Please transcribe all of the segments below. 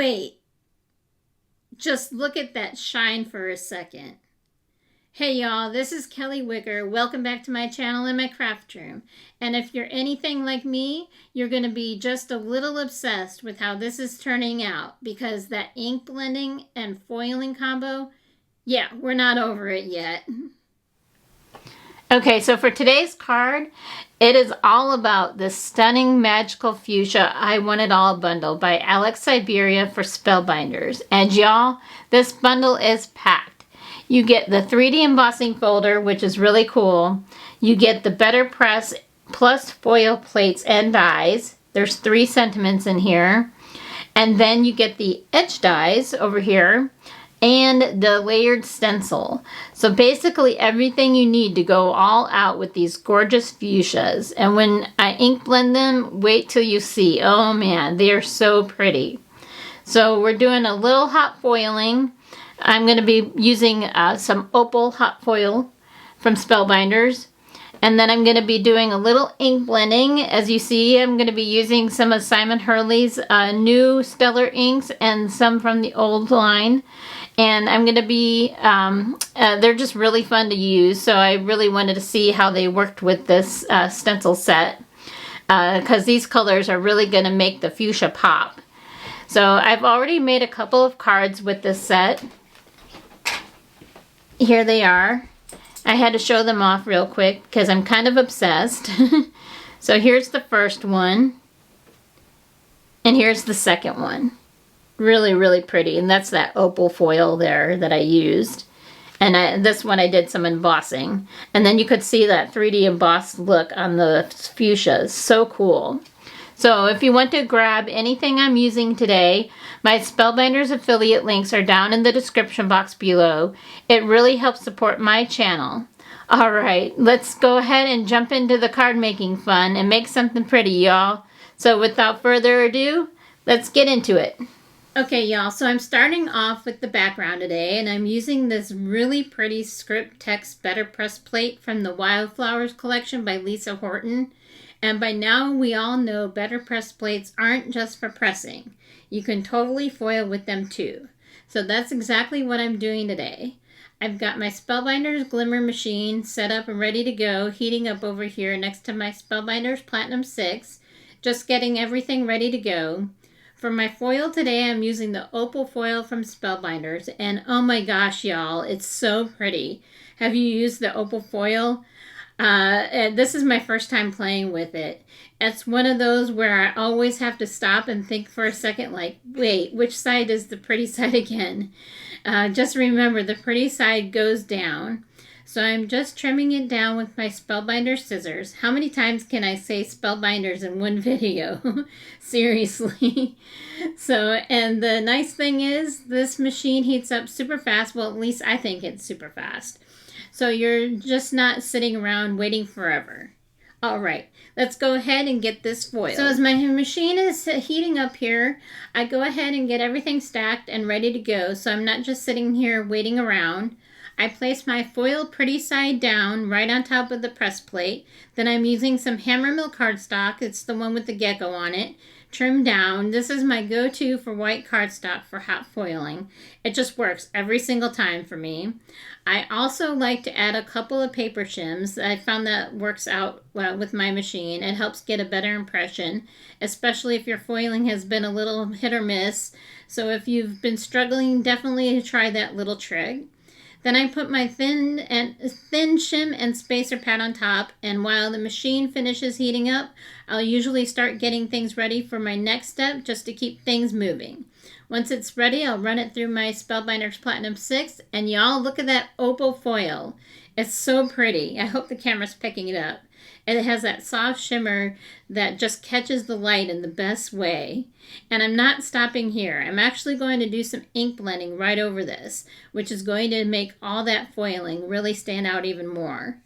wait. Just look at that shine for a second. Hey y'all, this is Kelly Wicker. Welcome back to my channel and my craft room. And if you're anything like me, you're going to be just a little obsessed with how this is turning out, because that ink blending and foiling combo, yeah, we're not over it yet. Okay, so for today's card, it is all about this stunning Magical Fuchsia I Want It All bundle by Alex Syberia for Spellbinders. And y'all, this bundle is packed. You get the 3D embossing folder, which is really cool. You get the Better Press plus foil plates and dies. There's 3 sentiments in here. And then you get the Etched dies over here and the layered stencil. So basically everything you need to go all out with these gorgeous fuchsias. And when I ink blend them, wait till you see. Oh man, they are so pretty. So we're doing a little hot foiling. I'm going to be using some opal hot foil from Spellbinders. And then I'm going to be doing a little ink blending. As you see, I'm going to be using some of Simon Hurley's new stellar inks and some from the old line. And I'm going to be, they're just really fun to use. So I really wanted to see how they worked with this stencil set. Because these colors are really going to make the fuchsia pop. So I've already made a couple of cards with this set. Here they are. I had to show them off real quick because I'm kind of obsessed. So here's the first one. And here's the second one. Really, really pretty. And that's that opal foil there that I used. And this one I did some embossing. And then you could see that 3D embossed look on the fuchsias. So cool. So if you want to grab anything I'm using today, my Spellbinders affiliate links are down in the description box below. It really helps support my channel. Alright, let's go ahead and jump into the card making fun and make something pretty, y'all. So without further ado, let's get into it. Okay, y'all, so I'm starting off with the background today, and I'm using this really pretty script text Better Press plate from the Wildflowers collection by Lisa Horton. And by now, we all know Better Press plates aren't just for pressing. You can totally foil with them too. So that's exactly what I'm doing today. I've got my Spellbinders Glimmer machine set up and ready to go, heating up over here next to my Spellbinders Platinum 6, just getting everything ready to go. For my foil today, I'm using the opal foil from Spellbinders, and oh my gosh, y'all, it's so pretty. Have you used the opal foil? This is my first time playing with it. It's one of those where I always have to stop and think for a second, like, wait, which side is the pretty side again? Just remember, the pretty side goes down. So I'm just trimming it down with my Spellbinder scissors. How many times can I say Spellbinders in one video? Seriously. So, and the nice thing is, this machine heats up super fast. Well, at least I think it's super fast. So you're just not sitting around waiting forever. All right, let's go ahead and get this foil. So as my machine is heating up here, I go ahead and get everything stacked and ready to go. So I'm not just sitting here waiting around. I place my foil pretty side down right on top of the press plate. Then I'm using some hammer mill cardstock. It's the one with the gecko on it. Trim down. This is my go-to for white cardstock for hot foiling. It just works every single time for me. I also like to add a couple of paper shims. I found that works out well with my machine. It helps get a better impression, especially if your foiling has been a little hit or miss. So if you've been struggling, definitely try that little trick. Then I put my thin shim and spacer pad on top, and while the machine finishes heating up, I'll usually start getting things ready for my next step just to keep things moving. Once it's ready, I'll run it through my Spellbinders Platinum 6, and y'all, look at that opal foil. It's so pretty. I hope the camera's picking it up. And it has that soft shimmer that just catches the light in the best way. And I'm not stopping here. I'm actually going to do some ink blending right over this, which is going to make all that foiling really stand out even more.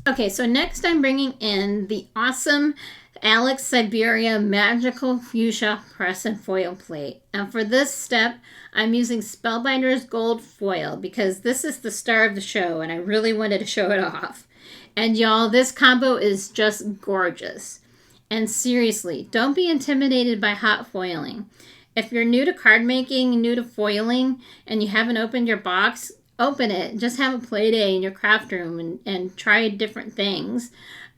Okay, so next I'm bringing in the awesome Alex Syberia Magical Fuchsia press and foil plate. And for this step, I'm using Spellbinders Gold Foil because this is the star of the show and I really wanted to show it off. And y'all, this combo is just gorgeous. And seriously, don't be intimidated by hot foiling. If you're new to card making, new to foiling, and you haven't opened your box, open it. Just have a play day in your craft room and try different things.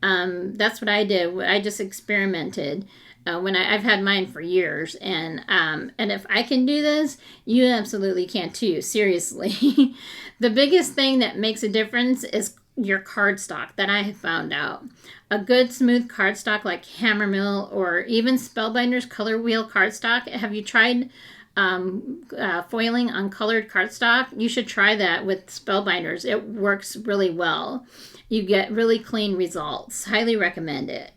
That's what I did. I just experimented. I've had mine for years, and if I can do this, you absolutely can too. Seriously, the biggest thing that makes a difference is your cardstock that I have found out. A good smooth cardstock like Hammermill or even Spellbinders color wheel cardstock. Have you tried foiling on colored cardstock? You should try that with Spellbinders. It works really well. You get really clean results. Highly recommend it.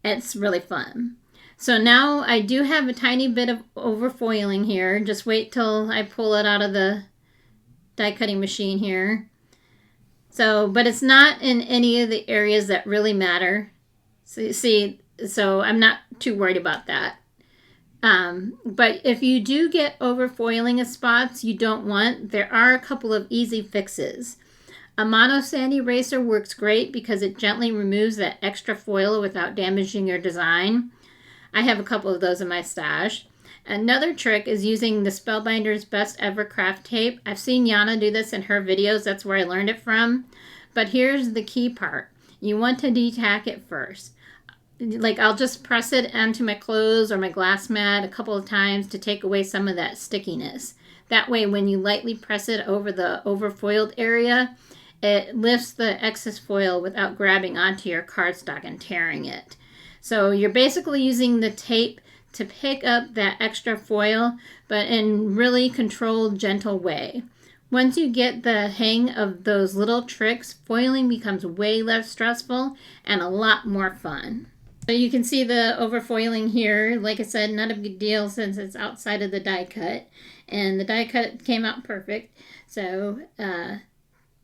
It's really fun. So now I do have a tiny bit of overfoiling here. Just wait till I pull it out of the die cutting machine here. So, but it's not in any of the areas that really matter. So I'm not too worried about that. But if you do get overfoiling of spots you don't want, there are a couple of easy fixes. A mono sand eraser works great because it gently removes that extra foil without damaging your design. I have a couple of those in my stash. Another trick is using the Spellbinders Best Ever Craft Tape. I've seen Yana do this in her videos. That's where I learned it from. But here's the key part. You want to detack it first. Like, I'll just press it onto my clothes or my glass mat a couple of times to take away some of that stickiness. That way, when you lightly press it over the overfoiled area, it lifts the excess foil without grabbing onto your cardstock and tearing it. So you're basically using the tape to pick up that extra foil, but in really controlled, gentle way. Once you get the hang of those little tricks, foiling becomes way less stressful and a lot more fun. So you can see the overfoiling here. Like I said, not a big deal since it's outside of the die cut. And the die cut came out perfect. So,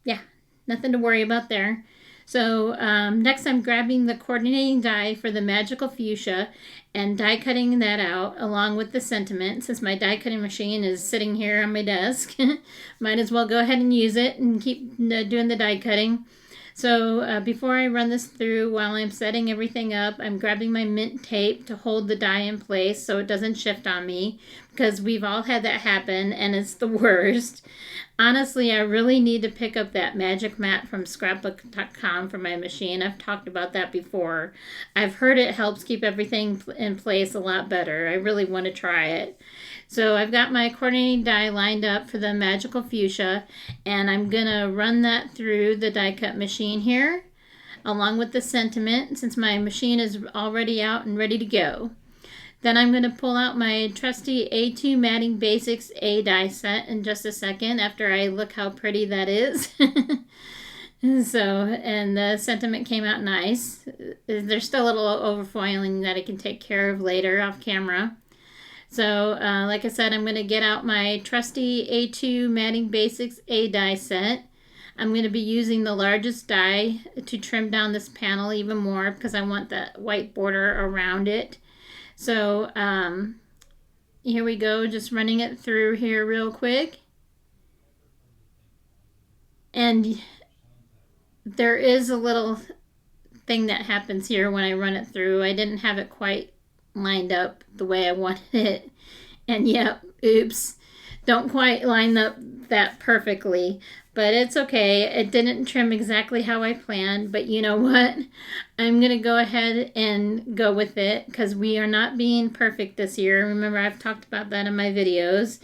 yeah, nothing to worry about there. So next I'm grabbing the coordinating die for the Magical Fuchsia and die cutting that out along with the sentiment. Since my die cutting machine is sitting here on my desk, might as well go ahead and use it and keep doing the die cutting. So before I run this through, while I'm setting everything up, I'm grabbing my mint tape to hold the die in place so it doesn't shift on me, because we've all had that happen and it's the worst. Honestly, I really need to pick up that magic mat from scrapbook.com for my machine. I've talked about that before. I've heard it helps keep everything in place a lot better. I really want to try it. So I've got my coordinating die lined up for the Magical Fuchsia, and I'm going to run that through the die cut machine here, along with the sentiment, since my machine is already out and ready to go. Then I'm going to pull out my trusty A2 Matting Basics A die set in just a second after I look how pretty that is. So, and the sentiment came out nice. There's still a little overfoiling that I can take care of later off camera. So, like I said, I'm going to get out my trusty A2 Matting Basics A die set. I'm going to be using the largest die to trim down this panel even more because I want that white border around it. So here we go, just running it through here real quick. And there is a little thing that happens here when I run it through. I didn't have it quite lined up the way I wanted it. And yep, oops, don't quite line up that perfectly. But it's okay. It didn't trim exactly how I planned, but you know what? I'm going to go ahead and go with it because we are not being perfect this year. Remember, I've talked about that in my videos.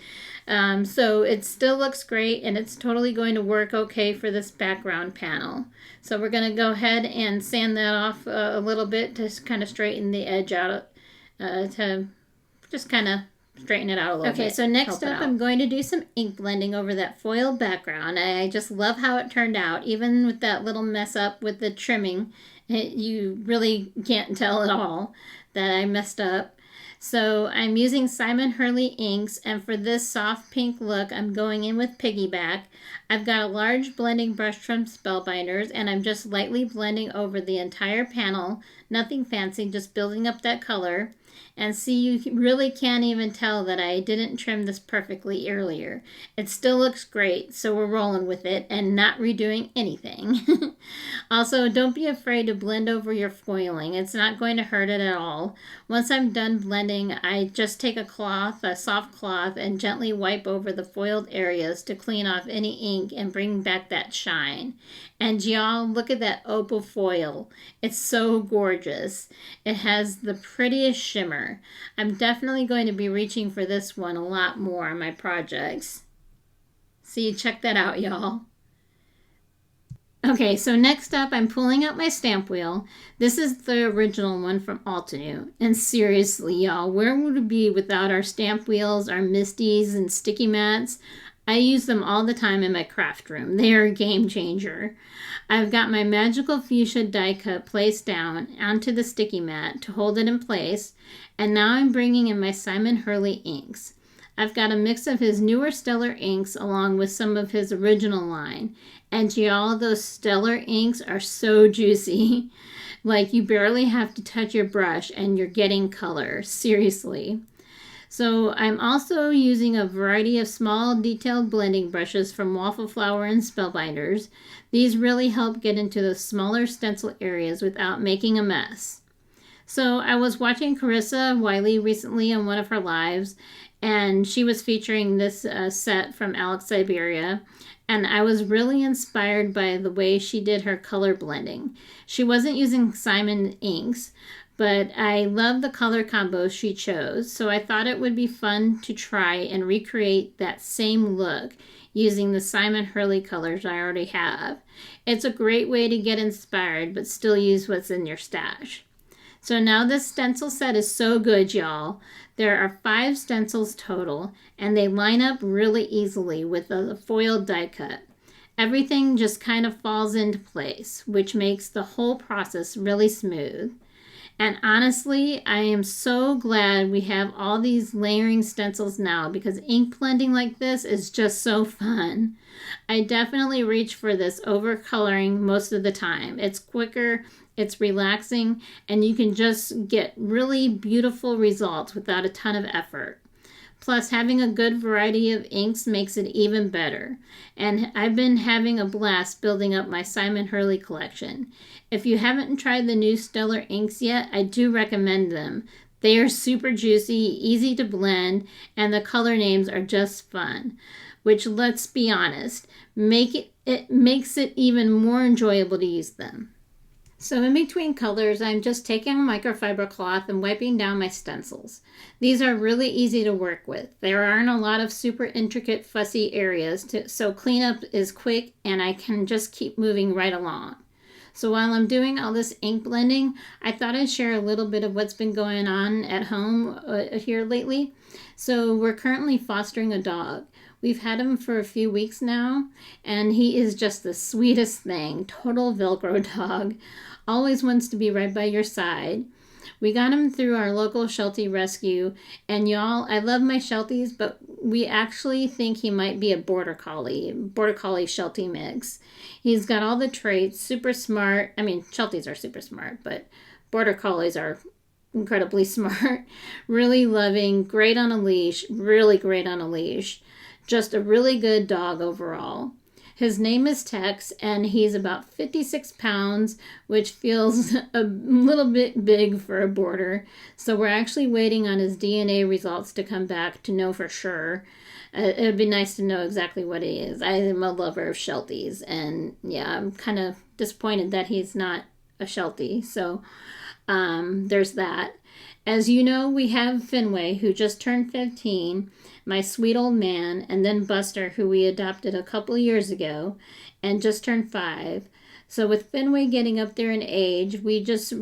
So it still looks great, and it's totally going to work okay for this background panel. So we're going to go ahead and sand that off a little bit to kind of straighten the edge out, to just kind of straighten it out a little bit. Okay, so next up I'm going to do some ink blending over that foil background. I just love how it turned out. Even with that little mess up with the trimming, you really can't tell at all that I messed up. So I'm using Simon Hurley inks, and for this soft pink look I'm going in with Piggyback. I've got a large blending brush from Spellbinders, and I'm just lightly blending over the entire panel. Nothing fancy, just building up that color. And see, you really can't even tell that I didn't trim this perfectly earlier. It still looks great, so we're rolling with it and not redoing anything. Also, don't be afraid to blend over your foiling. It's not going to hurt it at all. Once I'm done blending, I just take a cloth, a soft cloth, and gently wipe over the foiled areas to clean off any ink and bring back that shine. And y'all, look at that opal foil. It's so gorgeous. It has the prettiest shimmer. I'm definitely going to be reaching for this one a lot more on my projects. See, check that out, y'all. Okay, so next up, I'm pulling out my stamp wheel. This is the original one from Altenew. And seriously, y'all, where would it be without our stamp wheels, our Misties, and sticky mats? I use them all the time in my craft room. They are a game changer. I've got my Magical Fuchsia die cut placed down onto the sticky mat to hold it in place. And now I'm bringing in my Simon Hurley inks. I've got a mix of his newer Stellar inks along with some of his original line. And y'all, those Stellar inks are so juicy. Like, you barely have to touch your brush and you're getting color. Seriously. So I'm also using a variety of small detailed blending brushes from Waffle Flower and Spellbinders. These really help get into the smaller stencil areas without making a mess. So I was watching Carissa Wiley recently on one of her lives, and she was featuring this set from Alex Syberia, and I was really inspired by the way she did her color blending. She wasn't using Simon inks, but I love the color combos she chose, so I thought it would be fun to try and recreate that same look using the Simon Hurley colors I already have. It's a great way to get inspired, but still use what's in your stash. So now this stencil set is so good, y'all. There are 5 stencils total, and they line up really easily with the foiled die cut. Everything just kind of falls into place, which makes the whole process really smooth. And honestly, I am so glad we have all these layering stencils now, because ink blending like this is just so fun. I definitely reach for this over coloring most of the time. It's quicker, it's relaxing, and you can just get really beautiful results without a ton of effort. Plus, having a good variety of inks makes it even better. And I've been having a blast building up my Simon Hurley collection. If you haven't tried the new Stellar inks yet, I do recommend them. They are super juicy, easy to blend, and the color names are just fun. Which, let's be honest, it makes it even more enjoyable to use them. So in between colors, I'm just taking a microfiber cloth and wiping down my stencils. These are really easy to work with. There aren't a lot of super intricate, fussy areas, so cleanup is quick and I can just keep moving right along. So while I'm doing all this ink blending, I thought I'd share a little bit of what's been going on at home here lately. So we're currently fostering a dog. We've had him for a few weeks now, and he is just the sweetest thing. Total Velcro dog. Always wants to be right by your side. We got him through our local Sheltie rescue, and y'all, I love my Shelties, but we actually think he might be a Border Collie Sheltie mix. He's got all the traits, super smart. I mean, Shelties are super smart, but Border Collies are incredibly smart. Really loving, great on a leash, really great on a leash. Just a really good dog overall. His name is Tex, and he's about 56 pounds, which feels a little bit big for a border. So we're actually waiting on his DNA results to come back to know for sure. It would be nice to know exactly what he is. I am a lover of Shelties, and yeah, I'm kind of disappointed that he's not a Sheltie. So there's that. As you know, we have Finway, who just turned 15, my sweet old man, and then Buster, who we adopted a couple years ago, and just turned 5. So with Finway getting up there in age, we just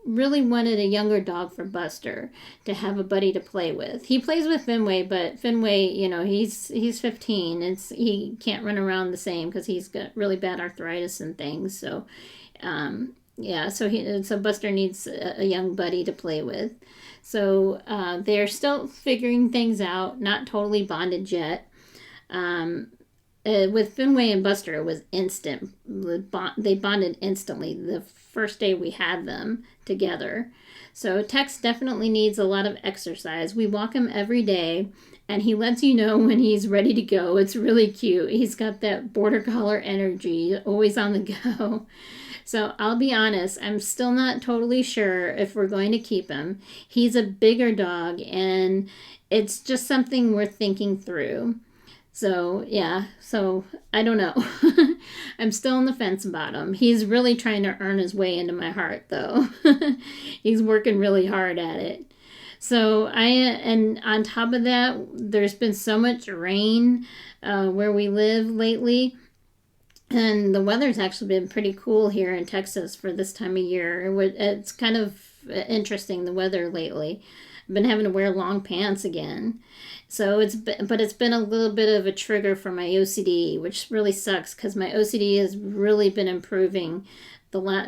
really wanted a younger dog for Buster to have a buddy to play with. He plays with Finway, but Finway, you know, he's 15. He can't run around the same because he's got really bad arthritis and things. So, so Buster needs a young buddy to play with. So they're still figuring things out, not totally bonded yet. With Finway and Buster, it was instant. They bonded instantly the first day we had them together. So Tex definitely needs a lot of exercise. We walk him every day, and he lets you know when he's ready to go. It's really cute. He's got that border collar energy, always on the go. So I'll be honest, I'm still not totally sure if we're going to keep him. He's a bigger dog, and it's just something we're thinking through. So yeah, so I don't know. I'm still on the fence about him. He's really trying to earn his way into my heart, though. He's working really hard at it. So and on top of that, there's been so much rain where we live lately. And the weather's actually been pretty cool here in Texas for this time of year. It's kind of interesting, the weather lately. I've been having to wear long pants again. So it's been a little bit of a trigger for my OCD, which really sucks because my OCD has really been improving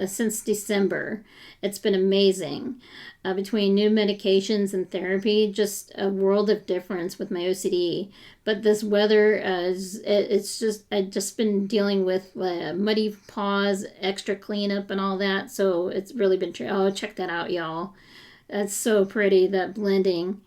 since December. It's been amazing. Between new medications and therapy, just a world of difference with my OCD. But this weather, I've just been dealing with muddy paws, extra cleanup and all that. So it's really been, check that out, y'all. That's so pretty, that blending.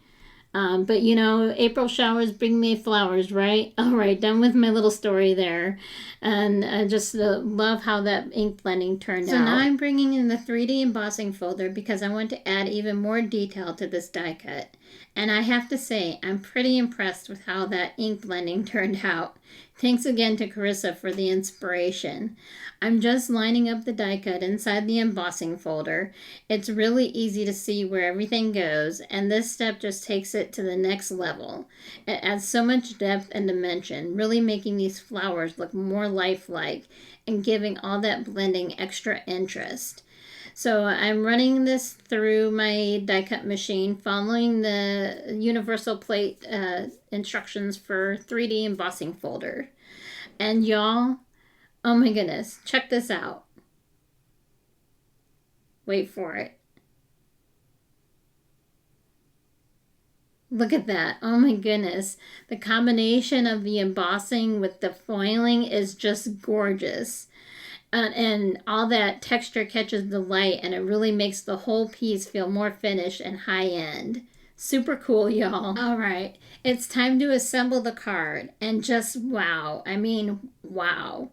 But you know, April showers bring me flowers, right? All right, done with my little story there. And I just love how that ink blending turned out. So now I'm bringing in the 3D embossing folder because I want to add even more detail to this die cut. And I have to say, I'm pretty impressed with how that ink blending turned out. Thanks again to Carissa for the inspiration. I'm just lining up the die cut inside the embossing folder. It's really easy to see where everything goes, and this step just takes it to the next level. It adds so much depth and dimension, really making these flowers look more lifelike and giving all that blending extra interest. So I'm running this through my die cut machine, following the universal plate instructions for 3D embossing folder. And y'all, oh my goodness, check this out. Wait for it. Look at that. Oh my goodness. The combination of the embossing with the foiling is just gorgeous. And all that texture catches the light, and it really makes the whole piece feel more finished and high-end. Super cool, y'all. All right, it's time to assemble the card. And just wow. I mean, wow.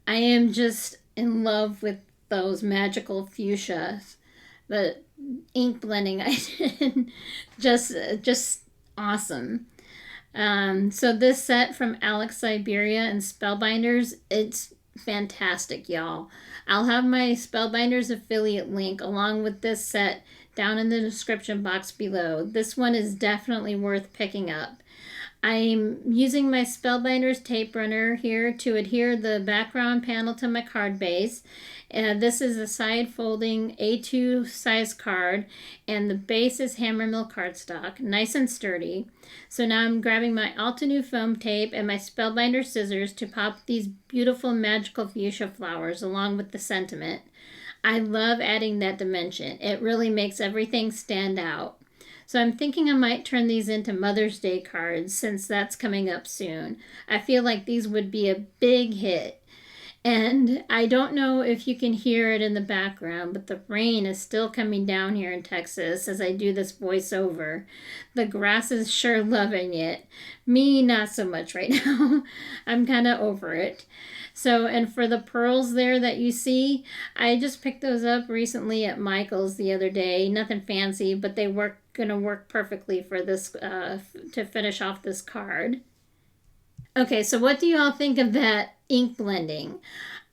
I am just in love with those Magical Fuchsias. The ink blending I did, just awesome. So this set from Alex Syberia and Spellbinders, it's fantastic, y'all. I'll have my Spellbinders affiliate link along with this set down in the description box below. This one is definitely worth picking up. I'm using my Spellbinders tape runner here to adhere the background panel to my card base. This is a side folding A2 size card, and the base is hammer mill cardstock, nice and sturdy. So now I'm grabbing my Altenew foam tape and my Spellbinder scissors to pop these beautiful Magical Fuchsia flowers along with the sentiment. I love adding that dimension. It really makes everything stand out. So I'm thinking I might turn these into Mother's Day cards since that's coming up soon. I feel like these would be a big hit. And I don't know if you can hear it in the background, but the rain is still coming down here in Texas as I do this voiceover. The grass is sure loving it. Me, not so much right now. I'm kind of over it. So, and for the pearls there that you see, I just picked those up recently at Michael's the other day. Nothing fancy, but they gonna work perfectly for this, to finish off this card. Okay, so what do you all think of that ink blending?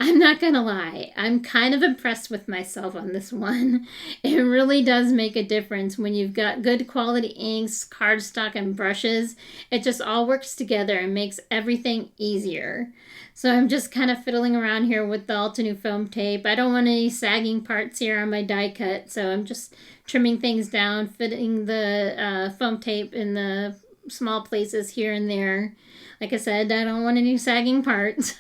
I'm not gonna lie, I'm kind of impressed with myself on this one. It really does make a difference when you've got good quality inks, cardstock, and brushes. It just all works together and makes everything easier. So I'm just kind of fiddling around here with the Altenew foam tape. I don't want any sagging parts here on my die cut, so I'm just trimming things down, fitting the foam tape in the small places here and there. Like I said, I don't want any sagging parts.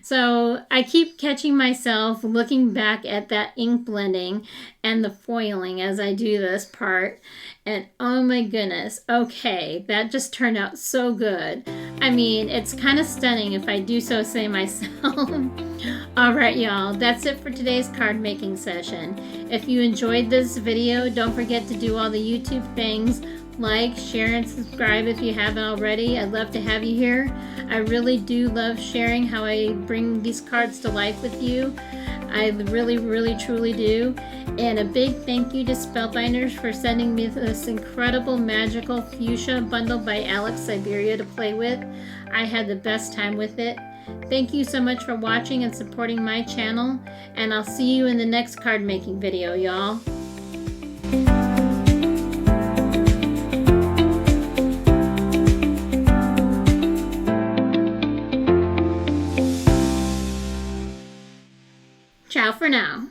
So I keep catching myself looking back at that ink blending and the foiling as I do this part. And oh my goodness, okay, that just turned out so good. I mean, it's kind of stunning if I do so say myself. All right, y'all, that's it for today's card making session. If you enjoyed this video, don't forget to do all the YouTube things. Like, share, and subscribe if you haven't already. I'd love to have you here. I really do love sharing how I bring these cards to life with you. I really, really, truly do. And a big thank you to Spellbinders for sending me this incredible Magical Fuchsia bundle by Alex Syberia to play with. I had the best time with it. Thank you so much for watching and supporting my channel, and I'll see you in the next card making video, y'all. Ciao for now.